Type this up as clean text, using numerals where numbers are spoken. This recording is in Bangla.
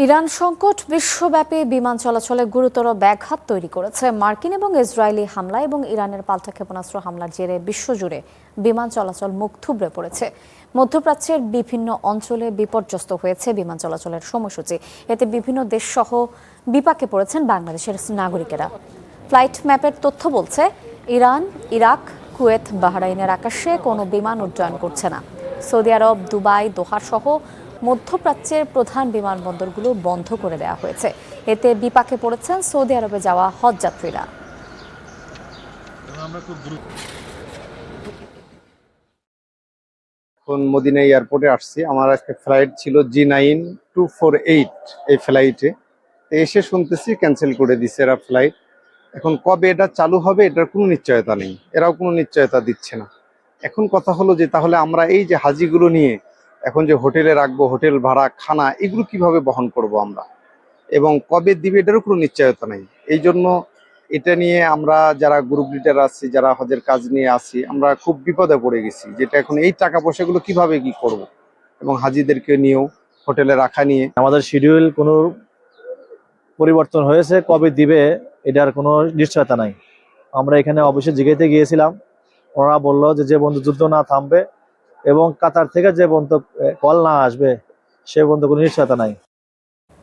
ইরান সংকট বিশ্বব্যাপী বিমান চলাচলে গুরুতর ব্যাঘাত তৈরি করেছে। মার্কিন এবং ইসরায়েলি হামলা এবং ইরানের পাল্টা ক্ষেপণাস্ত্র হামলার জেরে বিশ্বজুড়ে বিমান চলাচল মুখ থুবড়ে পড়েছে। মধ্যপ্রাচ্যের বিভিন্ন অঞ্চলে বিপর্যস্ত হয়েছে বিমান চলাচলের সময়সূচি। এতে বিভিন্ন দেশসহ বিপাকে পড়েছেন বাংলাদেশের নাগরিকেরা। ফ্লাইট ম্যাপের তথ্য বলছে, ইরান, ইরাক, কুয়েত, বাহরাইনের আকাশে কোনো বিমান উড্ডয়ন করছে না। সৌদি আরব, দুবাই, দোহা সহ মধ্যপ্রাচ্যের প্রধান বিমানবন্দরগুলো বন্ধ করে দেওয়া হয়েছে। এতে বিপাকে পড়েছেন সৌদি আরবে যাওয়া হজযাত্রীরা। এখন মদিনা এয়ারপোর্টে আসছি। আমার আজকে ফ্লাইট ছিল G9248 এই ফ্লাইটে। এসে শুনতেছি ক্যান্সেল করে দিছে এরা ফ্লাইট। এখন কবে এটা চালু হবে এটার কোনো নিশ্চয়তা নেই, এরাও কোনো নিশ্চয়তা দিচ্ছে না। এখন কথা হলো যে তাহলে আমরা এই যে হাজিগুলো নিয়ে এখন যে হোটেলে রাখবো, হোটেল ভাড়া, খানা, এগুলো কিভাবে বহন করব আমরা, এবং কবে দিবে এটারও কোনো নিশ্চয়তা নেই। এই জন্য এটা নিয়ে আমরা যারা গ্রুপ লিডার আছি, যারা হজের কাজ নিয়ে আছি, আমরা খুব বিপদে পড়ে গেছি। যেটা এখন এই টাকা পয়সাগুলো কিভাবে কি করব, এবং হাজিদেরকে নিয়েও হোটেলে রাখা নিয়ে আমাদের শিডিউল কোনো পরিবর্তন হয়েছে, কবে দিবে এটার কোনো নিশ্চয়তা নাই। আমরা এখানে অফিসে জিজ্ঞাসা গিয়েছিলাম, ওরা বললো যে বন্ধু যুদ্ধ না থামবে এবং কাতার থেকে যে বন্ধু কল না আসবে সে বন্ধু কোনো নিশ্চয়তা নাই।